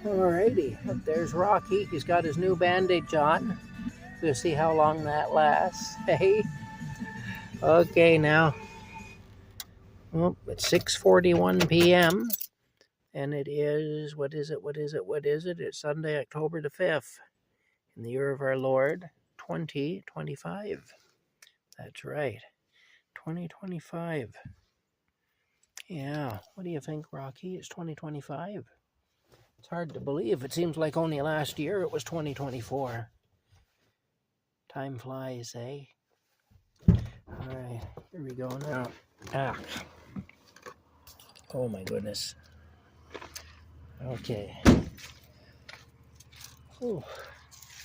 Alrighty, there's Rocky. He's got his new bandage on. We'll see how long that lasts. Hey, okay now. Well, it's 6:41 p.m. and it is what is it? It's Sunday, October the 5th, in the year of our Lord, 2025. That's right, 2025. Yeah, what do you think, Rocky? It's 2025. It's hard to believe. It seems like only last year it was 2024. Time flies, eh? All right, here we go now. Ah, oh my goodness. Okay. Oh,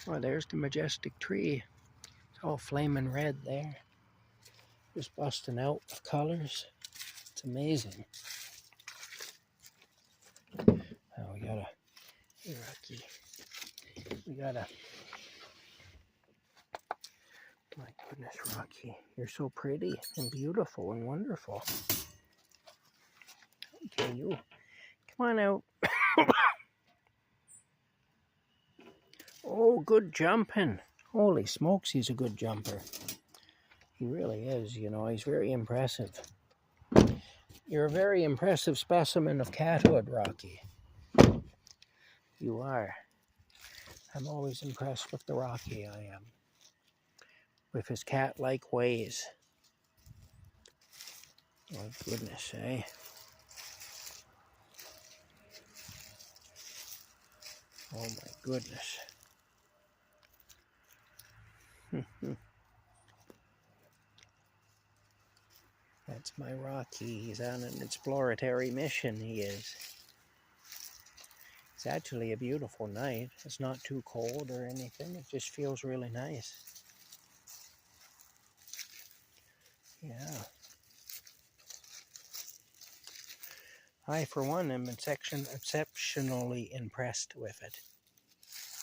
well, there's the majestic tree. It's all flaming red there. Just busting out with colors. It's amazing. Oh, we gotta, hey, Rocky. We gotta, my goodness, Rocky. You're so pretty and beautiful and wonderful. Okay, you, come on out. Oh, good jumping. Holy smokes, he's a good jumper. He really is, you know, he's very impressive. You're a very impressive specimen of cathood, Rocky. You are. I'm always impressed with the Rocky, I am. With his cat-like ways. Oh, goodness, eh? Oh, my goodness. That's my Rocky. He's on an exploratory mission, he is. It's actually a beautiful night. It's not too cold or anything. It just feels really nice. Yeah. I, for one, am exceptionally impressed with it.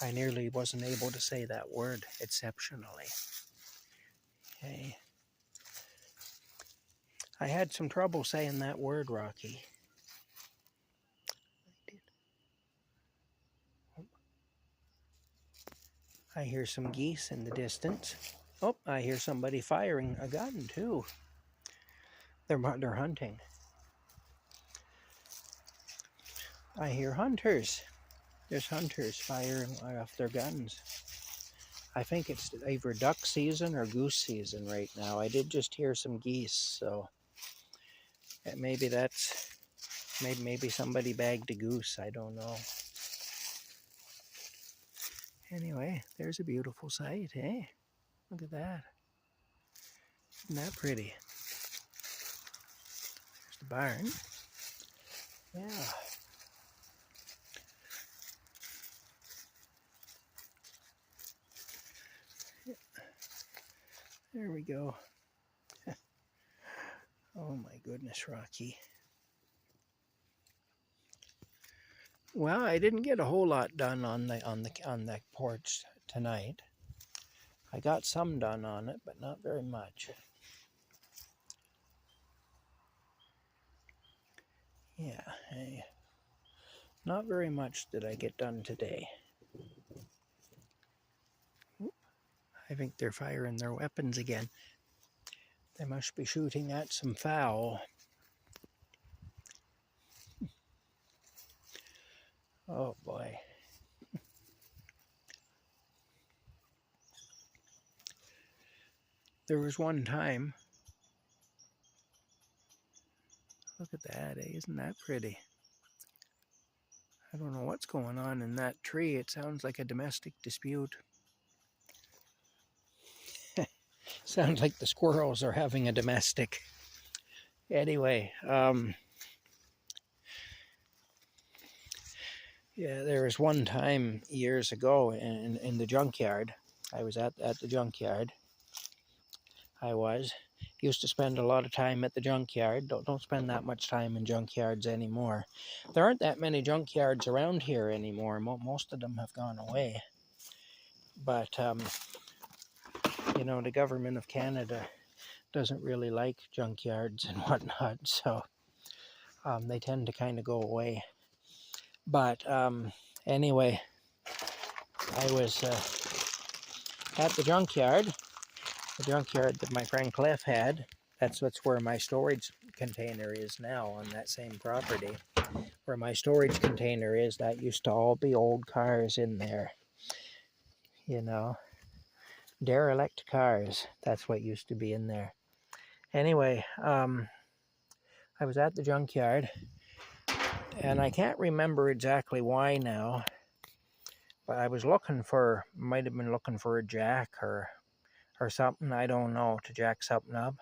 I nearly wasn't able to say that word, exceptionally. Okay. I had some trouble saying that word, Rocky. I hear some geese in the distance. Oh, I hear somebody firing a gun, too. They're hunting. I hear hunters. There's hunters firing off their guns. I think it's either duck season or goose season right now. I did just hear some geese, so maybe that's maybe somebody bagged a goose. I don't know. Anyway, there's a beautiful sight, eh? Look at that. Isn't that pretty? There's the barn. Yeah. There we go. Oh my goodness, Rocky. Well, I didn't get a whole lot done on the porch tonight. I got some done on it, but not very much. Yeah, not very much did I get done today. I think they're firing their weapons again. They must be shooting at some fowl. Oh boy. There was one time. Look at that, eh? Isn't that pretty? I don't know what's going on in that tree. It sounds like a domestic dispute. Sounds like the squirrels are having a domestic. Anyway, yeah, there was one time years ago in the junkyard. I was at the junkyard. Used to spend a lot of time at the junkyard. Don't spend that much time in junkyards anymore. There aren't that many junkyards around here anymore. Most of them have gone away. But, you know, the government of Canada doesn't really like junkyards and whatnot, so they tend to kind of go away. But Anyway, I was at the junkyard that my friend Cliff had. That's where my storage container is now, on that same property. Where my storage container is, that used to all be old cars in there. You know, derelict cars. That's what used to be in there. Anyway, I was at the junkyard, and I can't remember exactly why now, but I was might have been looking for a jack or something, I don't know, to jack something up.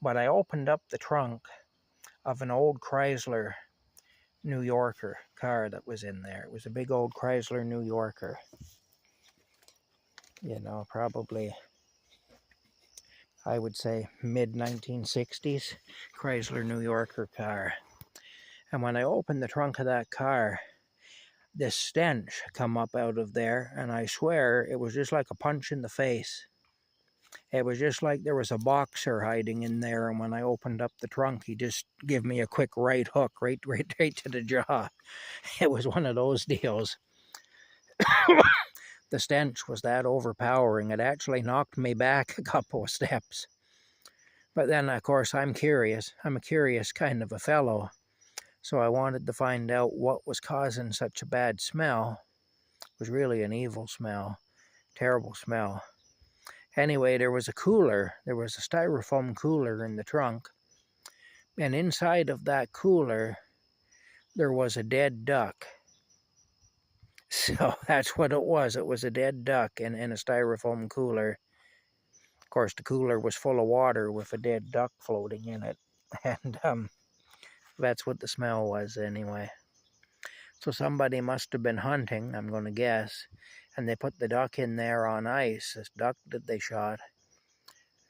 But I opened up the trunk of an old Chrysler New Yorker car that was in there. It was a big old Chrysler New Yorker. You know, probably, I would say, mid-1960s Chrysler New Yorker car. And when I opened the trunk of that car, this stench come up out of there, and I swear it was just like a punch in the face. It was just like there was a boxer hiding in there, and when I opened up the trunk, he just gave me a quick right hook, right to the jaw. It was one of those deals. The stench was that overpowering, it actually knocked me back a couple of steps. But then, of course, I'm curious. I'm a curious kind of a fellow. So I wanted to find out what was causing such a bad smell. It was really an evil smell, terrible smell. Anyway, there was a cooler. There was a styrofoam cooler in the trunk. And inside of that cooler, there was a dead duck. So that's what it was. It was a dead duck in a styrofoam cooler. Of course, the cooler was full of water with a dead duck floating in it. And that's what the smell was anyway. So somebody must have been hunting, I'm going to guess, and they put the duck in there on ice, this duck that they shot.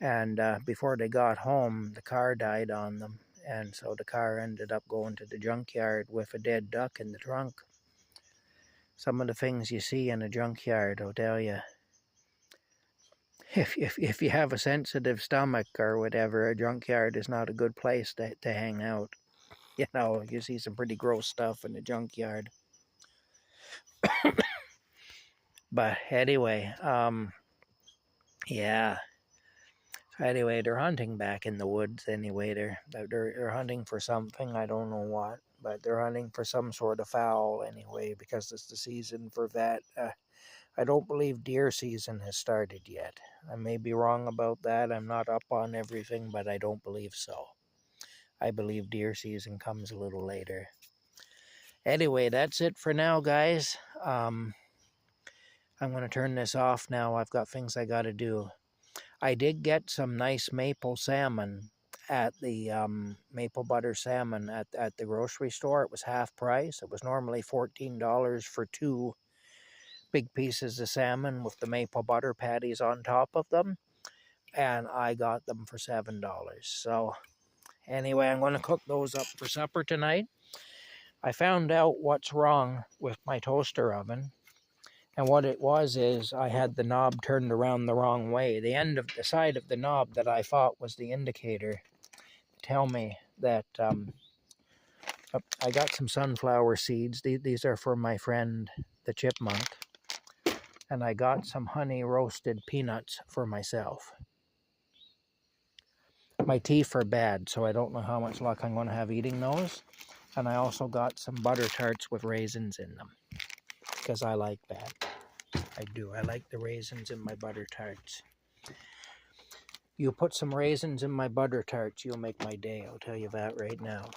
And before they got home, the car died on them, and so the car ended up going to the junkyard with a dead duck in the trunk. Some of the things you see in a junkyard, I'll tell you. If you have a sensitive stomach or whatever, a junkyard is not a good place to hang out. You know, you see some pretty gross stuff in the junkyard. But anyway, yeah. So anyway, they're hunting back in the woods anyway. They're hunting for something, I don't know what, but they're hunting for some sort of fowl anyway, because it's the season for that. I don't believe deer season has started yet. I may be wrong about that. I'm not up on everything, but I don't believe so. I believe deer season comes a little later. Anyway, that's it for now, guys. I'm going to turn this off now. I've got things I got to do. I did get some nice maple salmon at the maple butter salmon at the grocery store. It was half price. It was normally $14 for 2 big pieces of salmon with the maple butter patties on top of them. And I got them for $7. So anyway, I'm going to cook those up for supper tonight. I found out what's wrong with my toaster oven. And what it was is I had the knob turned around the wrong way. The side of the knob that I thought was the indicator tell me that I got some sunflower seeds. These are for my friend the chipmunk. And I got some honey roasted peanuts for myself. My teeth are bad, so I don't know how much luck I'm going to have eating those. And I also got some butter tarts with raisins in them, because I like that. I do. I like the raisins in my butter tarts. You put some raisins in my butter tarts, you'll make my day. I'll tell you that right now.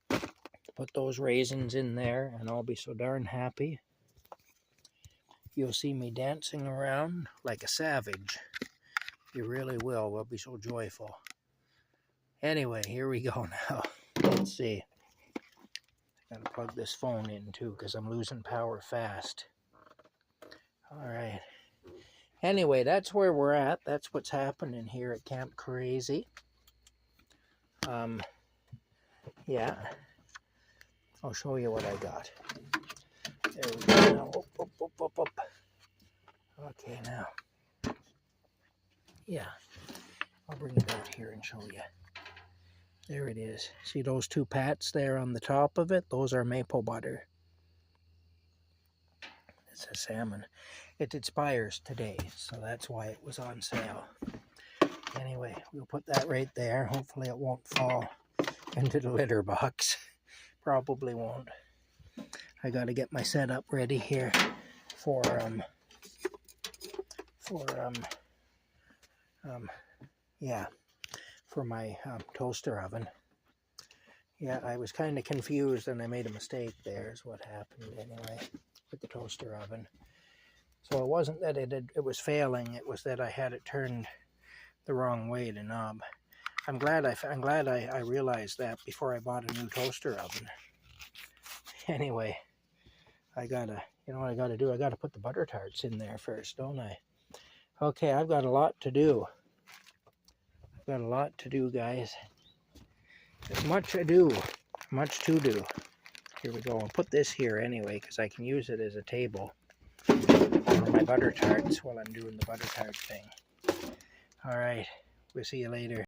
Put those raisins in there, and I'll be so darn happy. You'll see me dancing around like a savage. You really will. We'll be so joyful. Anyway, here we go now. Let's see. I gotta plug this phone in too, because I'm losing power fast. Alright. Anyway, that's where we're at. That's what's happening here at Camp Crazy. Yeah. I'll show you what I got. There we go. Now, up. Okay, now. Yeah. I'll bring it out here and show you. There it is. See those 2 pats there on the top of it? Those are maple butter. It's a salmon. It expires today, so that's why it was on sale. Anyway, we'll put that right there. Hopefully it won't fall into the litter box. Probably won't. I got to get my setup ready here for my toaster oven. Yeah, I was kind of confused and I made a mistake there is what happened anyway with the toaster oven. So it wasn't that it was failing, it was that I had it turned the wrong way, the knob. I'm glad I realized that before I bought a new toaster oven. Anyway, I gotta, you know what I gotta do? I gotta put the butter tarts in there first, don't I? Okay, I've got a lot to do. I've got a lot to do, guys. Much to do. Here we go. I'll put this here anyway because I can use it as a table for my butter tarts while I'm doing the butter tart thing. All right, we'll see you later.